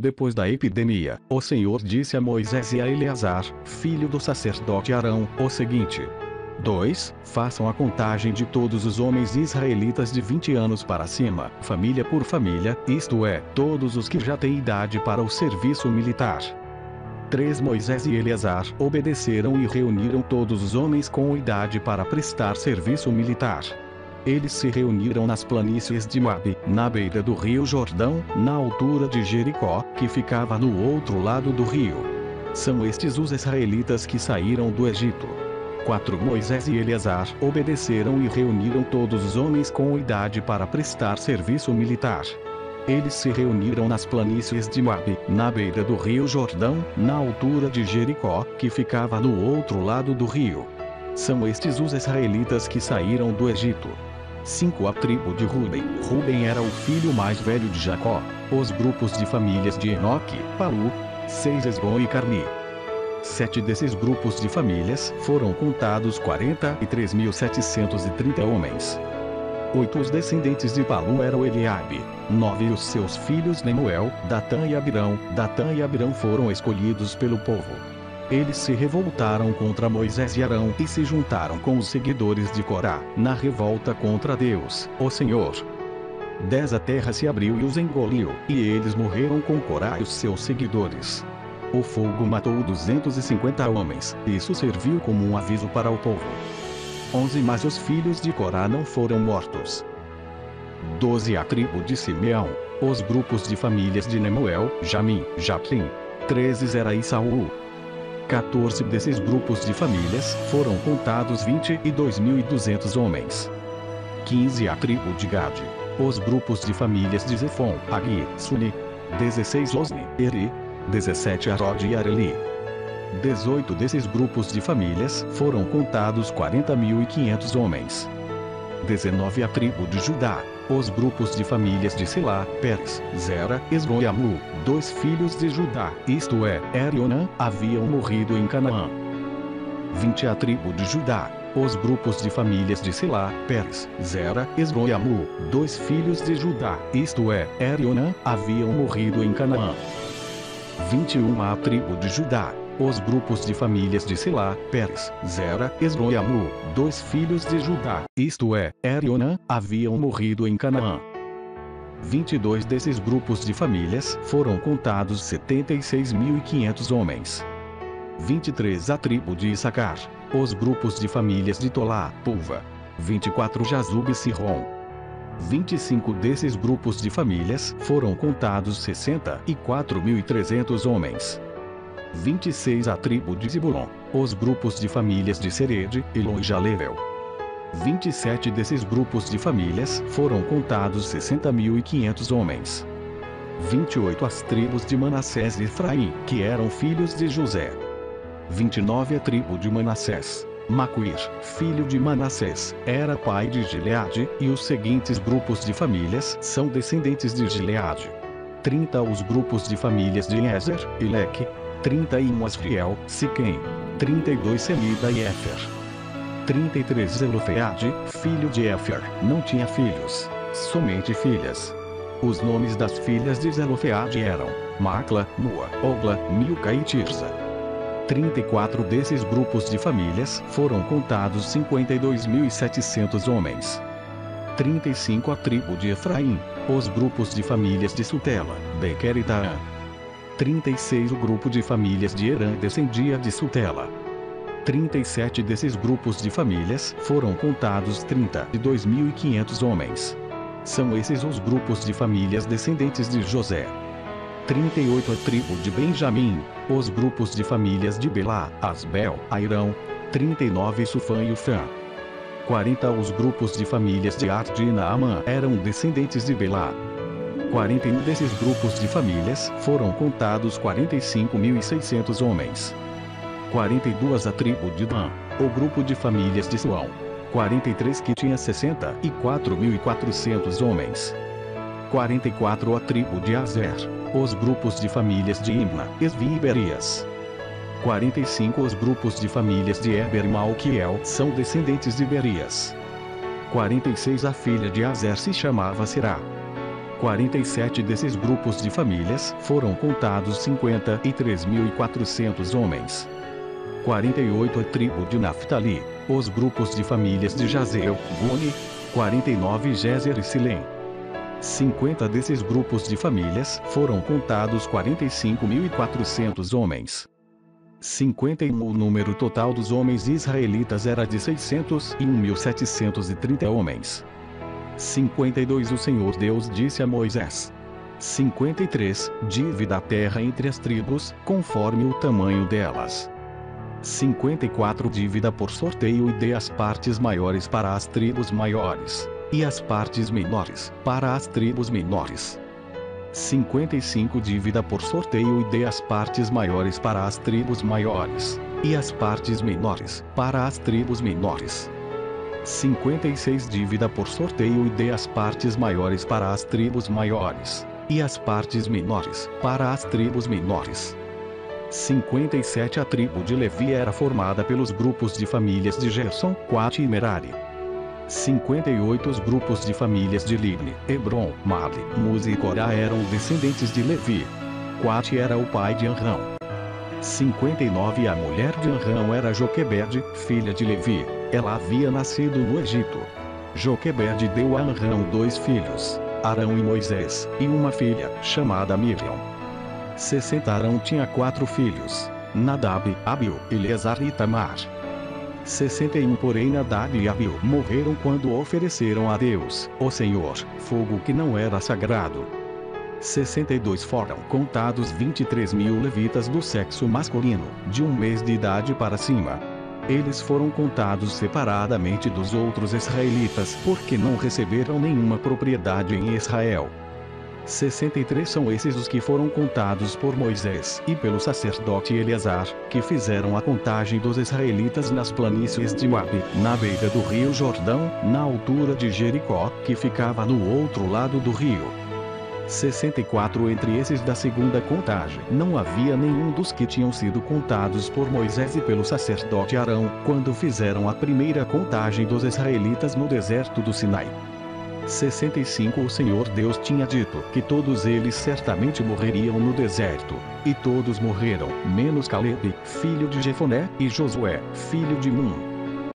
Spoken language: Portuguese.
depois da epidemia, o Senhor disse a Moisés e a Eleazar, filho do sacerdote Arão, o seguinte: 2. Façam a contagem de todos os homens israelitas de 20 anos para cima, família por família, isto é, todos os que já têm idade para o serviço militar. 3. Moisés e Eleazar obedeceram e reuniram todos os homens com idade para prestar serviço militar. Eles se reuniram nas planícies de Moabe, na beira do rio Jordão, na altura de Jericó, que ficava no outro lado do rio. São estes os israelitas que saíram do Egito. 4. Moisés e Eleazar obedeceram e reuniram todos os homens com idade para prestar serviço militar. Eles se reuniram nas planícies de Moabe, na beira do rio Jordão, na altura de Jericó, que ficava no outro lado do rio. São estes os israelitas que saíram do Egito. 5. A tribo de Ruben. Ruben era o filho mais velho de Jacó. Os grupos de famílias de Enoque, Palu, 6. Esbom e Carmi. 7 desses grupos de famílias foram contados 43.730 homens. 8 Os descendentes de Palu eram Eliabe. 9 Os seus filhos Nemuel, Datã e Abirão. Datã e Abirão foram escolhidos pelo povo. Eles se revoltaram contra Moisés e Arão e se juntaram com os seguidores de Corá, na revolta contra Deus, o Senhor. 10 A terra se abriu e os engoliu, e eles morreram com Corá e os seus seguidores. O fogo matou 250 homens, isso serviu como um aviso para o povo. 11 Mas os filhos de Corá não foram mortos. 12 A tribo de Simeão. Os grupos de famílias de Nemuel, Jamim, Jaquim. 13 Zera e Saul. 14 desses grupos de famílias foram contados 22.200 homens. 15 A tribo de Gade. Os grupos de famílias de Zefon, Agi, Suni. 16 Osni, Eri. 17 Arod e Areli. 18 desses grupos de famílias foram contados 40.500 homens. 19 A tribo de Judá. Os grupos de famílias de Selá, Pérez, Zera, Esrom e Amu, 2 filhos de Judá, isto é, Er e Onã, haviam morrido em Canaã. 20 A tribo de Judá. Os grupos de famílias de Selá, Pérez, Zera, Esrom e Amu, 2 filhos de Judá, isto é, Er e Onã, haviam morrido em Canaã. 21 A tribo de Judá. Os grupos de famílias de Selá, Pérez, Zera, Esrom e Amu, 2 filhos de Judá, isto é, Er e Onã, haviam morrido em Canaã. 22 desses grupos de famílias foram contados 76.500 homens. 23 A tribo de Issacar. Os grupos de famílias de Tolá, Pulva. 24 Jazub e Sihon. 25 desses grupos de famílias foram contados 64.300 homens. 26 A tribo de Zebulon. Os grupos de famílias de Sered, Elon e Jalevel. 27 desses grupos de famílias foram contados 60.500 homens. 28 As tribos de Manassés e Efraim, que eram filhos de José. 29 A tribo de Manassés. Maquir, filho de Manassés, era pai de Gileade, e os seguintes grupos de famílias são descendentes de Gileade. 30 Os grupos de famílias de Ezer, Eleque. 31 Asriel, Siquém. 32 Semida e Éfer. 33 Zelofeade, filho de Éfer, não tinha filhos, somente filhas. Os nomes das filhas de Zelofeade eram Macla, Nua, Ogla, Milca e Tirza. 34 desses grupos de famílias foram contados 52.700 homens. 35 A tribo de Efraim. Os grupos de famílias de Sutela, Bequer e Taã. 36 O grupo de famílias de Herã descendia de Sutela. 37 desses grupos de famílias foram contados 32.500 homens. São esses os grupos de famílias descendentes de José. 38 A tribo de Benjamim. Os grupos de famílias de Belá, Asbel, Airão. 39 Sufã e Ufã. 40 Os grupos de famílias de Ard e Naamã eram descendentes de Belá. 41 desses grupos de famílias foram contados 45.600 homens. 42 A tribo de Dan. O grupo de famílias de Suão. 43 que tinha 64.400 homens. 44 A tribo de Azer. Os grupos de famílias de Imna, Esvi e Berias. 45 Os grupos de famílias de Eber e Malquiel são descendentes de Berias. 46 A filha de Azer se chamava Será. 47 desses grupos de famílias foram contados 53.400 homens. 48 a tribo de Naftali, os grupos de famílias de Jazeel, Guni, 49 Jezer e Silém. 50 desses grupos de famílias foram contados 45.400 homens. 51 O número total dos homens israelitas era de 601.730 homens. 52 O Senhor Deus disse a Moisés. 53 Divida a terra entre as tribos, conforme o tamanho delas. 54 Divida por sorteio e dê as partes maiores para as tribos maiores, e as partes menores para as tribos menores. 55 Divida por sorteio e dê as partes maiores para as tribos maiores, e as partes menores para as tribos menores. 56 Divida por sorteio e dê as partes maiores para as tribos maiores, e as partes menores para as tribos menores. 57 A tribo de Levi era formada pelos grupos de famílias de Gerson, Coate e Merari. 58 Os grupos de famílias de Libni, Hebron, Mali, Muzi e Corá eram descendentes de Levi. Coate era o pai de Amrão. 59 A mulher de Amrão era Joquebede, filha de Levi. Ela havia nascido no Egito. Joquebede deu a Amrão 2 filhos, Arão e Moisés, e uma filha, chamada Miriam. 60 Arão tinha 4 filhos, Nadab, Abiú, Eleazar e Itamar. 61 Porém Nadab e Abiú morreram quando ofereceram a Deus, o Senhor, fogo que não era sagrado. 62 Foram contados 23.000 levitas do sexo masculino, de 1 mês de idade para cima. Eles foram contados separadamente dos outros israelitas porque não receberam nenhuma propriedade em Israel. 63 São esses os que foram contados por Moisés e pelo sacerdote Eleazar, que fizeram a contagem dos israelitas nas planícies de Moabe, na beira do rio Jordão, na altura de Jericó, que ficava no outro lado do rio. 64 Entre esses da segunda contagem não havia nenhum dos que tinham sido contados por Moisés e pelo sacerdote Arão, quando fizeram a primeira contagem dos israelitas no deserto do Sinai. 65 O Senhor Deus tinha dito que todos eles certamente morreriam no deserto, e todos morreram, menos Caleb, filho de Jefoné, e Josué, filho de Nun.